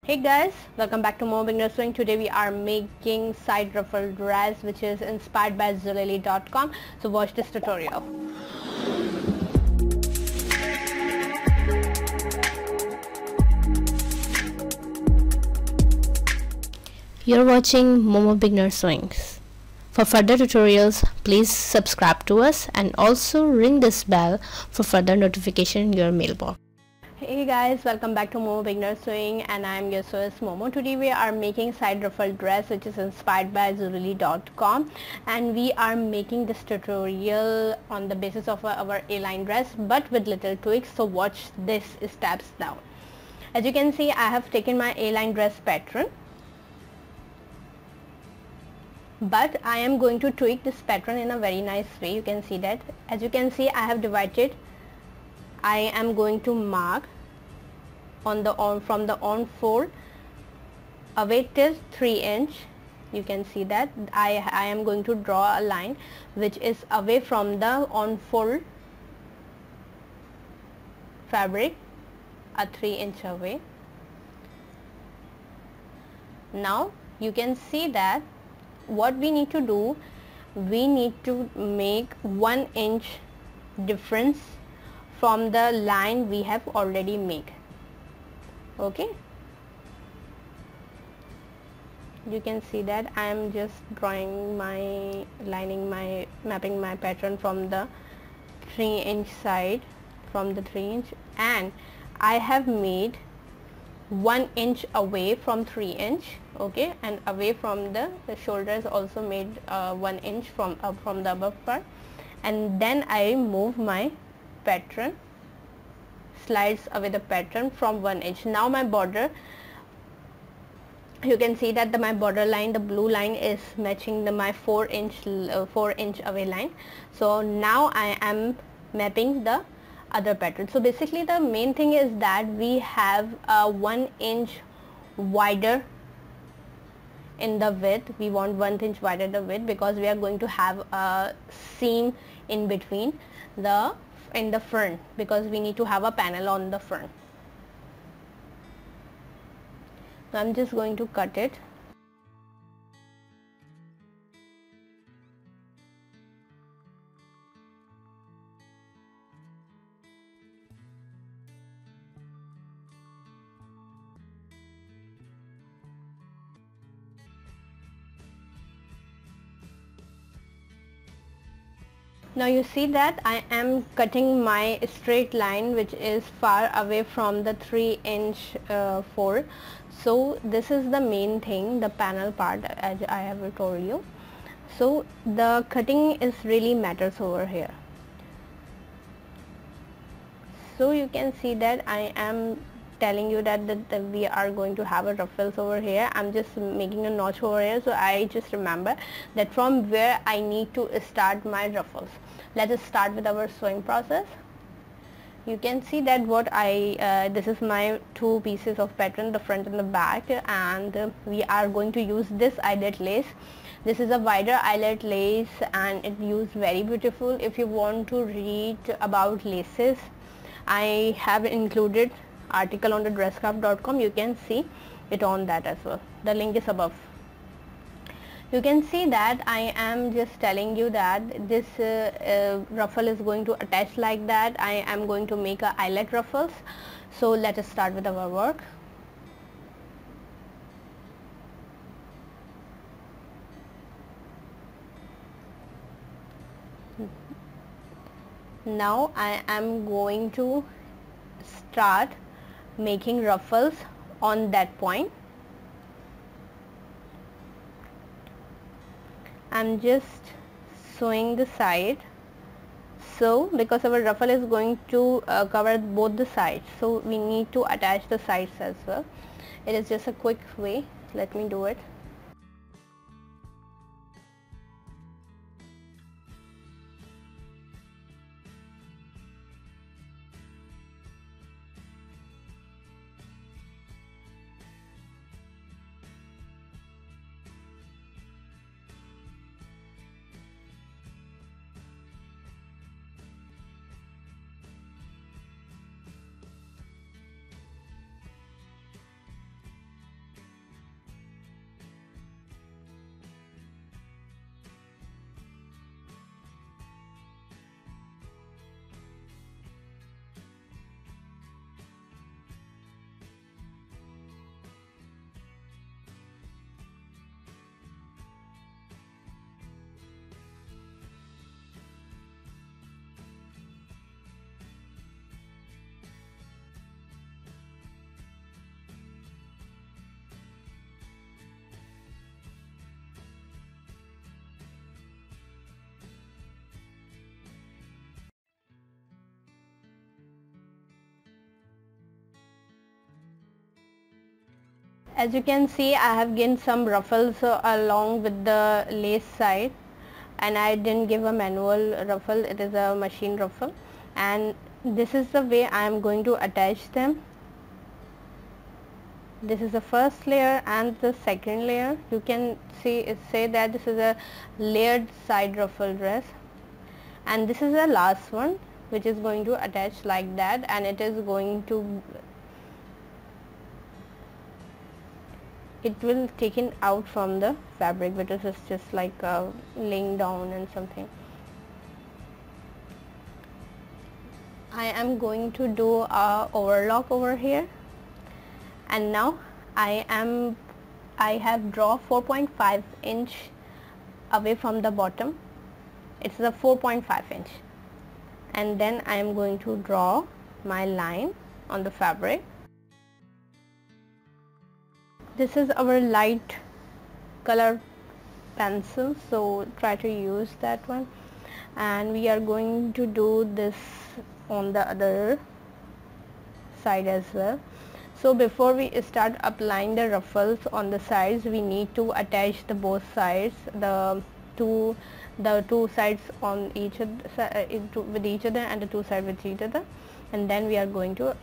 Hey guys, welcome back to Momo Beginner Sewing. Today we are making side ruffle dress which is inspired by Zulily.com. So watch this tutorial. You're watching Momo Beginner Sewings. For further tutorials, please subscribe to us and also ring this bell for further notification in your mailbox. Hey guys, welcome back to Momo Beginner Sewing and I'm your sewist Momo. Today we are making side ruffle dress which is inspired by Zulily.com, and we are making this tutorial on the basis of our Aline dress but with little tweaks. So watch this steps now. As you can see, I have taken my Aline dress pattern, but I am going to tweak this pattern in a very nice way. You can see that. As you can see, I have divided. I am going to mark on the from the on fold away till 3 inch. You can see that I am going to draw a line which is away from the on fold fabric, a 3 inch away. Now you can see that what we need to do, we need to make 1 inch difference from the line we have already made. Okay, you can see that I am just drawing my mapping my pattern from the 3 inch side, from the 3 inch, and I have made 1 inch away from 3 inch. Okay, and away from the shoulder is also made 1 inch from the above part, and then I move my pattern, slides away the pattern from 1 inch. Now my border, you can see that my border line, the blue line, is matching my 4 inch away line. So now I am mapping the other pattern. So basically the main thing is that we have a 1 inch wider in the width. We want 1 inch wider the width because we are going to have a seam in between in the front, because we need to have a panel on the front. So I'm just going to cut it. Now you see that I am cutting my straight line which is far away from the 3 inch fold. So this is the main thing, the panel part, as I have told you. So the cutting is really matters over here. So you can see that I am telling you that we are going to have a ruffles over here. I'm just making a notch over here, so I just remember that from where I need to start my ruffles. Let us start with our sewing process. You can see that what this is my 2 pieces of pattern, the front and the back, and we are going to use this eyelet lace. This is a wider eyelet lace and it used very beautiful. If you want to read about laces, I have included article on the dresscraft.com. You can see it on that as well. The link is above. You can see that I am just telling you that this ruffle is going to attach like that. I am going to make a eyelet ruffles. So let us start with our work. Now I am going to start making ruffles on that point. I'm just sewing the side, so because our ruffle is going to cover both the sides, so we need to attach the sides as well. It is just a quick way. Let me do it. As you can see, I have gained some ruffles along with the lace side, and I didn't give a manual ruffle, it is a machine ruffle, and this is the way I am going to attach them. This is the first layer and the second layer. You can say that this is a layered side ruffle dress, and this is the last one which is going to attach like that, and it is going to it will taken out from the fabric because it's just like laying down and something. I am going to do a overlock over here, and now I have draw 4.5 inch away from the bottom. It's the 4.5 inch, and then I am going to draw my line on the fabric. This is our light color pencil, so try to use that one, and we are going to do this on the other side as well. So before we start applying the ruffles on the sides, we need to attach the both sides, the two sides on each with each other, and the two sides with each other, and then we are going to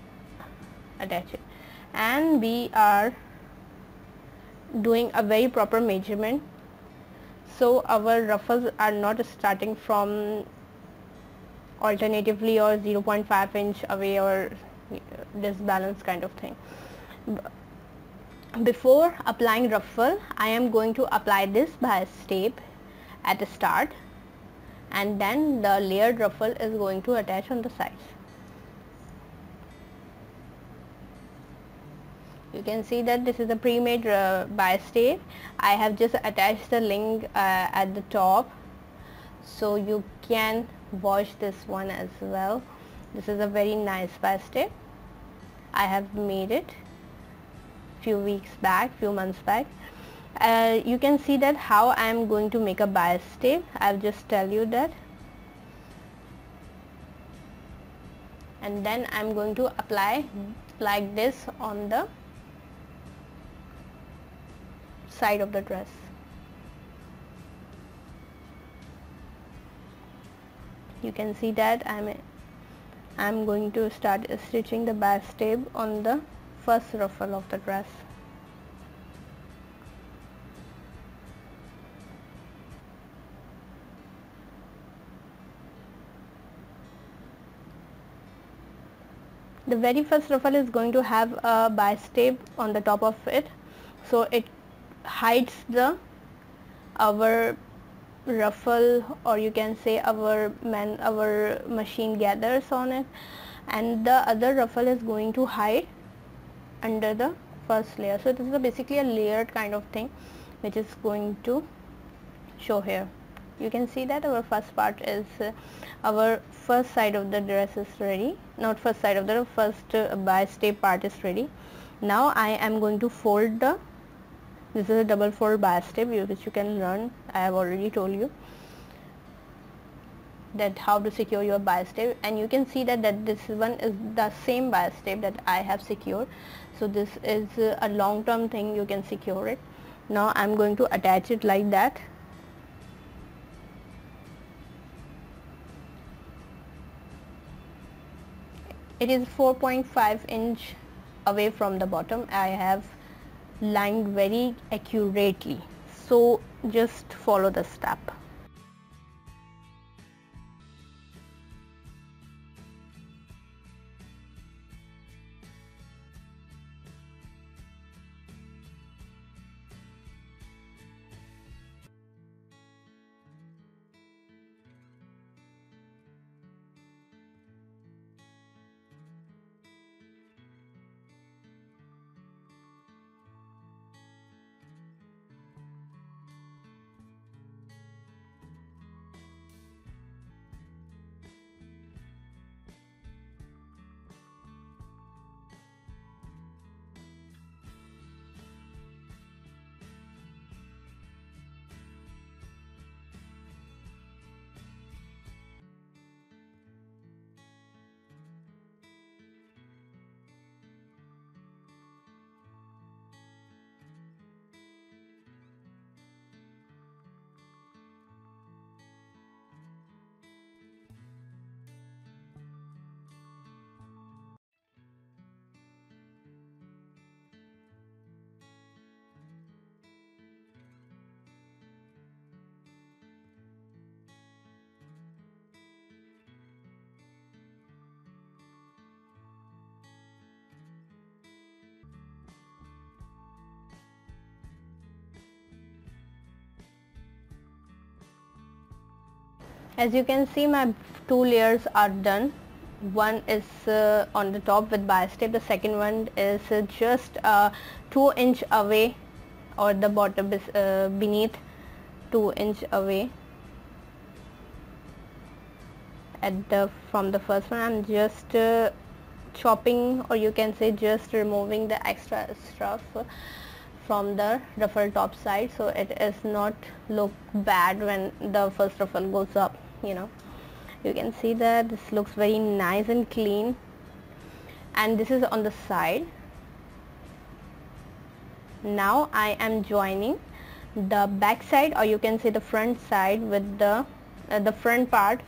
attach it. And we are doing a very proper measurement, so our ruffles are not starting from alternatively or 0.5 inch away or disbalance kind of thing. Before applying ruffle, I am going to apply this bias tape at the start, and then the layered ruffle is going to attach on the sides. You can see that this is a pre-made bias tape. I have just attached the link at the top, so you can watch this one as well. This is a very nice bias tape. I have made it few months back. You can see that how I am going to make a bias tape. I'll just tell you that, and then I'm going to apply like this on the side of the dress. You can see that I'm going to start stitching the bias tape on the first ruffle of the dress. The very first ruffle is going to have a bias tape on the top of it, so it hides our ruffle, or you can say our machine gathers on it, and the other ruffle is going to hide under the first layer. So this is basically a layered kind of thing which is going to show here. You can see that our first part is our first side of the dress is ready, not first side of the first bias tape part is ready. Now I am going to fold this is a double fold bias tape which you can learn. I have already told you that how to secure your bias tape, and you can see that this one is the same bias tape that I have secured. So this is a long-term thing, you can secure it. Now I'm going to attach it like that. It is 4.5 inch away from the bottom. I have lined very accurately, so just follow the step. As you can see, my 2 layers are done. One is on the top with bias tape, the second one is just 2 inch away, or the bottom is beneath 2 inch away at the from the first one. I'm just chopping, or you can say just removing the extra stuff from the ruffle top side, so it is not look bad when the first ruffle goes up, you know. You can see that this looks very nice and clean, and this is on the side. Now I am joining the back side, or you can say the front side, with the front part,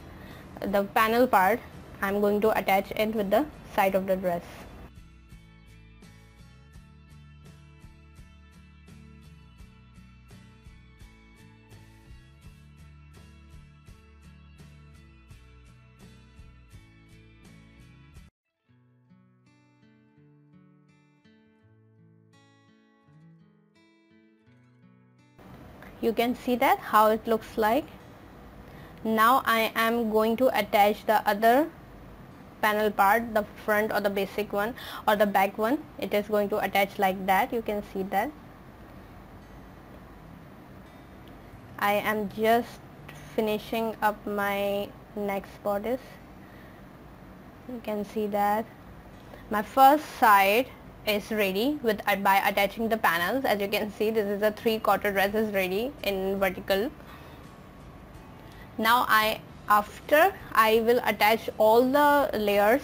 the panel part. I'm going to attach it with the side of the dress. You can see that how it looks like. Now I am going to attach the other panel part, the front or the basic one or the back one. It is going to attach like that. You can see that. I am just finishing up my next bodice. You can see that my first side is ready with by attaching the panels. As you can see, this is a 3/4 dress is ready in vertical. Now after I will attach all the layers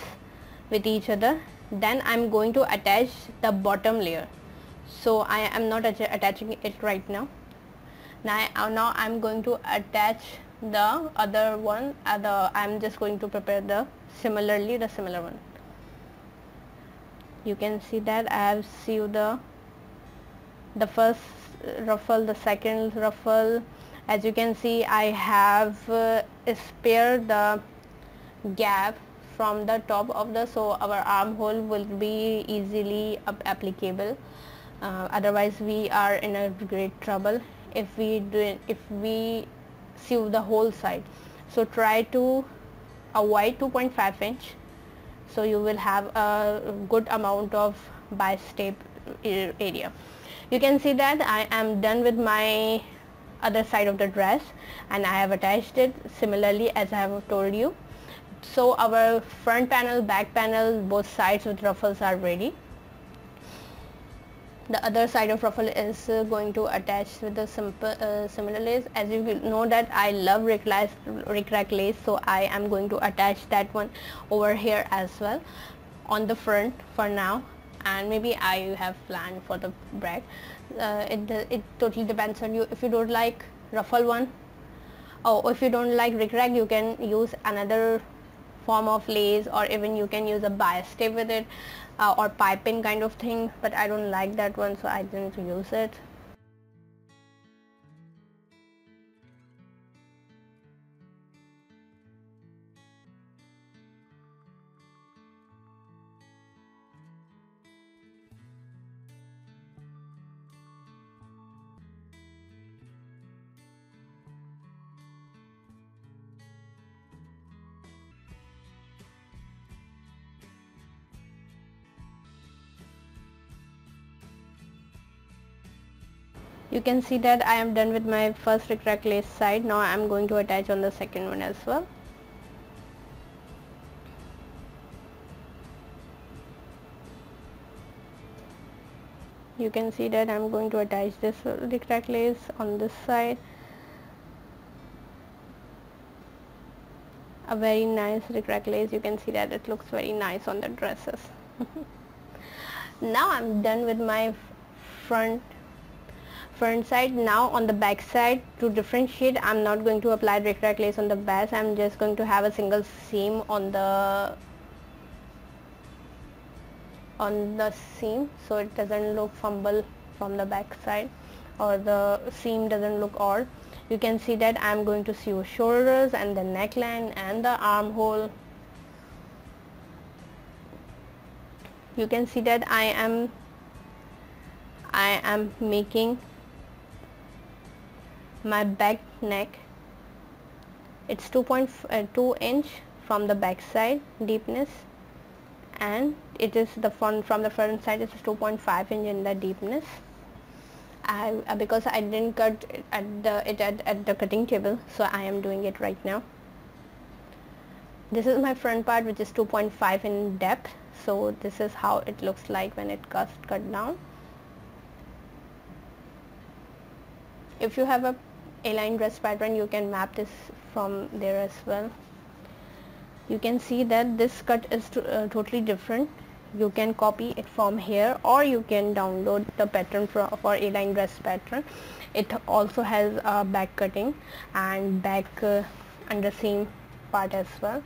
with each other, then I'm going to attach the bottom layer. So I am not attaching it right now. Now I'm going to attach the other one. I'm just going to prepare the similar one. You can see that I have sewed the first ruffle, the second ruffle. As you can see, I have spared the gap from the top of the, so our armhole will be easily applicable. Otherwise we are in a great trouble if we sew the whole side. So try to avoid 2.5 inch, so you will have a good amount of bias tape area. You can see that I am done with my other side of the dress, and I have attached it similarly as I have told you. So our front panel, back panel, both sides with ruffles are ready. The other side of ruffle is going to attach with the simple similar lace. As you know that I love rickrack lace, so I am going to attach that one over here as well on the front for now, and maybe I have planned for the back. It totally depends on you. If you don't like ruffle one, or if you don't like rickrack, you can use another form of lace, or even you can use a bias tape with it, or piping kind of thing, but I don't like that one, so I didn't use it. You can see that I am done with my first rickrack lace side. Now I am going to attach on the second one as well. You can see that I am going to attach this rickrack lace on this side. A very nice rickrack lace. You can see that it looks very nice on the dresses. Now I'm done with my front side. Now on the back side, to differentiate, I'm not going to apply rickrack lace on the base. I'm just going to have a single seam on the seam, so it doesn't look fumble from the back side, or the seam doesn't look odd. You can see that I'm going to sew shoulders and the neckline and the armhole. You can see that I am making my back neck It's 2.2 inch from the back side deepness, and it is the front, from the front side it's 2.5 inch in the deepness. Because I didn't cut it at the cutting table, so I am doing it right now. This is my front part, which is 2.5 in depth, so this is how it looks like when it cut down. If you have a Aline dress pattern, you can map this from there as well. You can see that this cut is totally different. You can copy it from here, or you can download the pattern for Aline dress pattern. It also has a back cutting and back under seam part as well.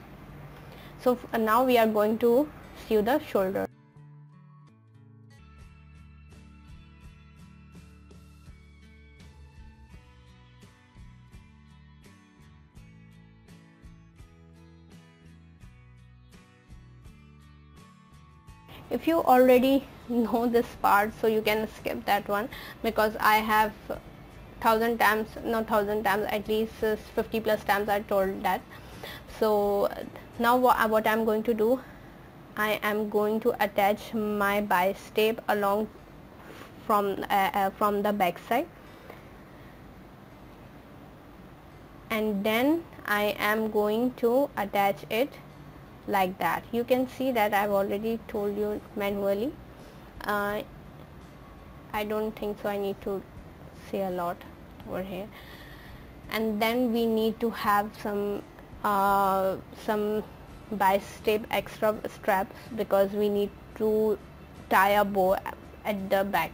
So now we are going to sew the shoulder. If you already know this part, so you can skip that one, because I have 1,000 times, not 1,000 times, at least 50 plus times I told that. So now what I'm going to do, I am going to attach my bicep along from the back side, and then I am going to attach it like that. You can see that I've already told you manually. I don't think so I need to say a lot over here. And then we need to have some bicep extra straps, because we need to tie a bow at the back.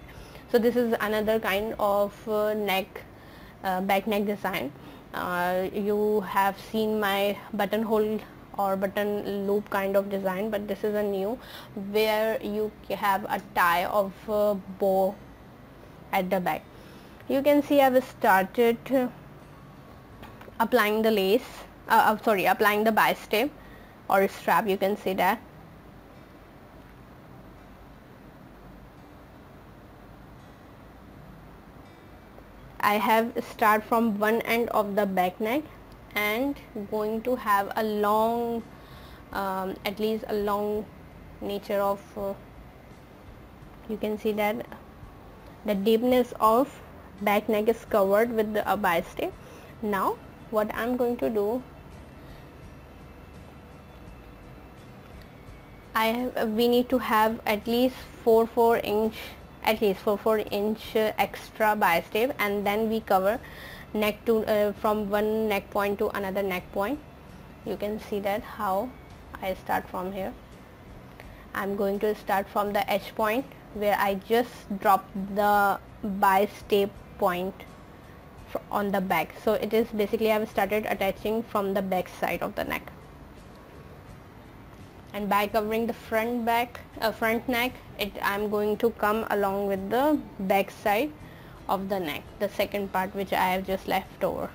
So this is another kind of back neck design. You have seen my buttonhole or button loop kind of design, but this is a new, where you have a tie of bow at the back. You can see I've started applying the lace, applying the bicep or strap. You can see that. I have start from one end of the back neck and going to have a long, at least a long nature of, you can see that the deepness of back neck is covered with the bicep. Now what I'm going to do, we need to have at least 4 inch extra bicep, and then we cover neck to from one neck point to another neck point. You can see that how I start from here. I'm going to start from the edge point where I just dropped the bicep point on the back. So it is basically I've started attaching from the back side of the neck, and by covering the front neck, I'm going to come along with the back side of the neck, the second part which I have just left over.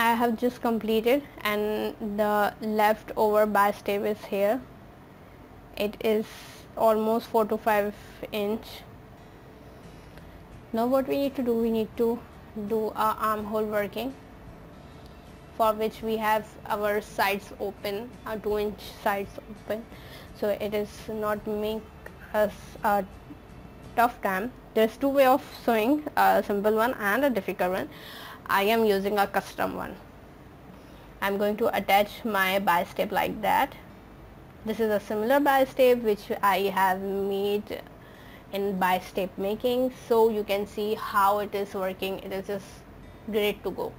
I have just completed, and the leftover bicep is here. It is almost 4 to 5 inch. Now what we need to do, we need to do our armhole working, for which we have our sides open, our 2-inch sides open, so it is not make us a tough time. There's two way of sewing, a simple one and a difficult one. I am using a custom one. I'm going to attach my bicep like that. This is a similar bicep which I have made in bicep making, so you can see how it is working. It is just great to go.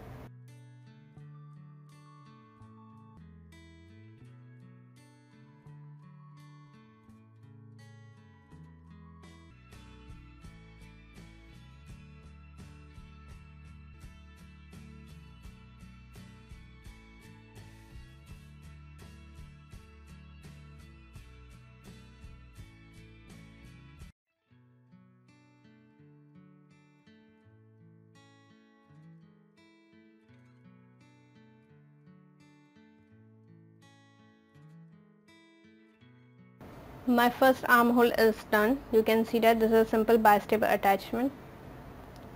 My first armhole is done. You can see that this is a simple bi-stable attachment.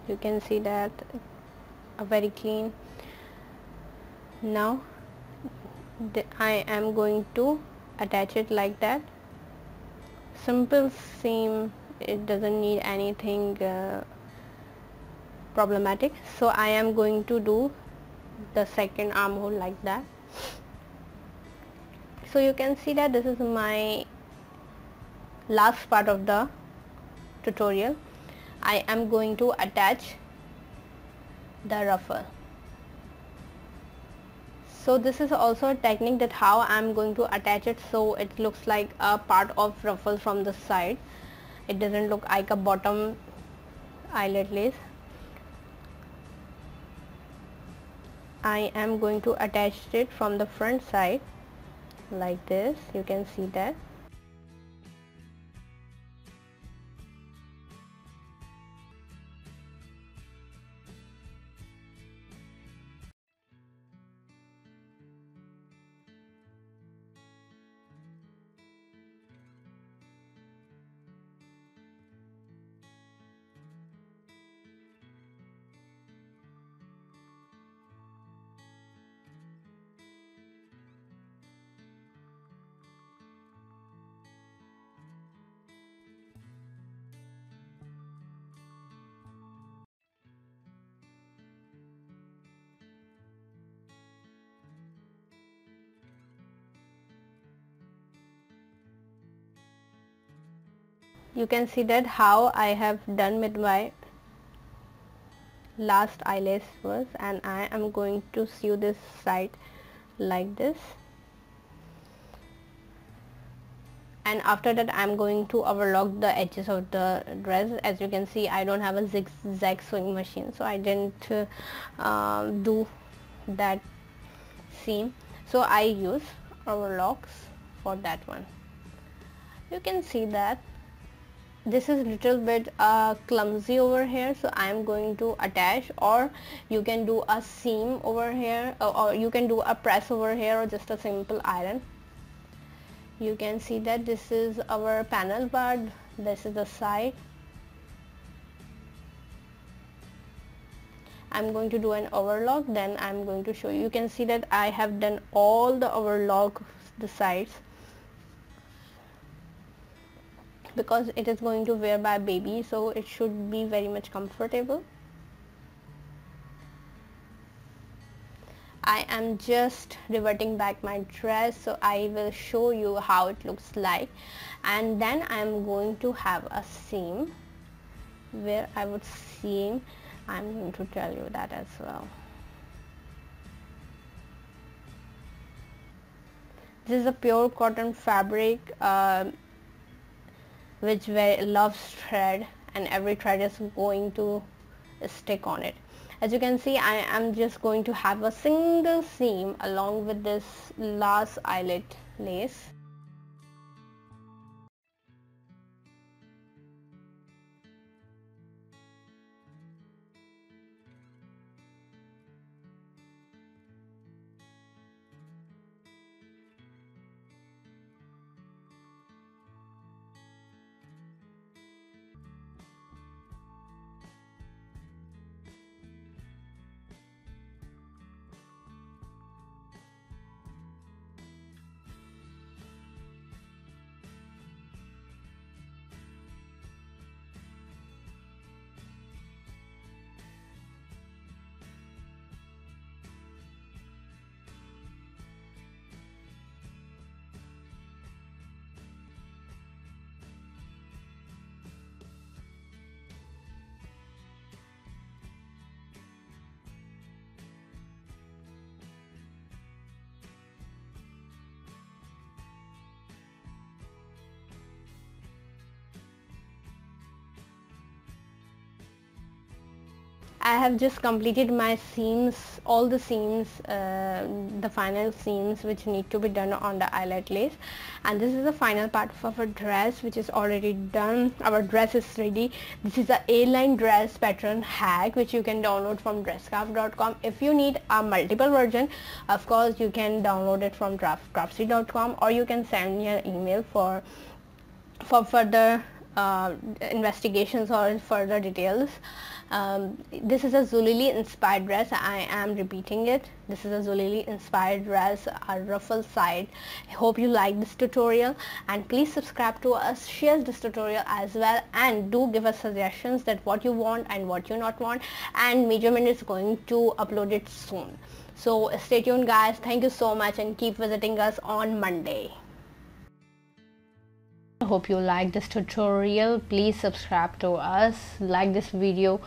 You can see that very clean. Now I am going to attach it like that. Simple seam, it doesn't need anything problematic. So I am going to do the second armhole like that. So you can see that this is my last part of the tutorial. I am going to attach the ruffle. So this is also a technique that how I am going to attach it so it looks like a part of ruffle from the side. It doesn't look like a bottom eyelet lace. I am going to attach it from the front side like this. You can see that. You can see that how I have done with my last eyelash was, and I am going to sew this side like this, and after that I am going to overlock the edges of the dress. As you can see, I don't have a zigzag sewing machine, so I didn't do that seam, so I use overlocks for that one. You can see that this is little bit clumsy over here, so I am going to attach, or you can do a seam over here, or you can do a press over here, or just a simple iron. You can see that this is our panel part, this is the side. I'm going to do an overlock, then I'm going to show you. You can see that I have done all the overlock the sides, because it is going to wear by baby, so it should be very much comfortable. I am just reverting back my dress, so I will show you how it looks like, and then I am going to have a seam where I would seam. I'm going to tell you that as well. This is a pure cotton fabric which loves thread, and every thread is going to stick on it. As you can see, I am just going to have a single seam along with this last eyelet lace. I have just completed my seams, all the seams, the final seams which need to be done on the eyelet lace, and this is the final part of our dress which is already done. Our dress is ready. This is a Aline Dress pattern hack which you can download from dresscraft.com. If you need a multiple version, of course you can download it from craftsy.com, or you can send me an email for for further investigations or further details. This is a Zulili inspired dress. I am repeating it. This is a Zulili inspired dress, a ruffle side. I hope you like this tutorial, and please subscribe to us, share this tutorial as well, and do give us suggestions that what you want and what you not want, and Measurement is going to upload it soon. So stay tuned guys. Thank you so much, and keep visiting us on Monday. I hope you like this tutorial. Please subscribe to us, like this video,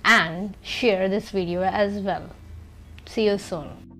and share this video as well. See you soon.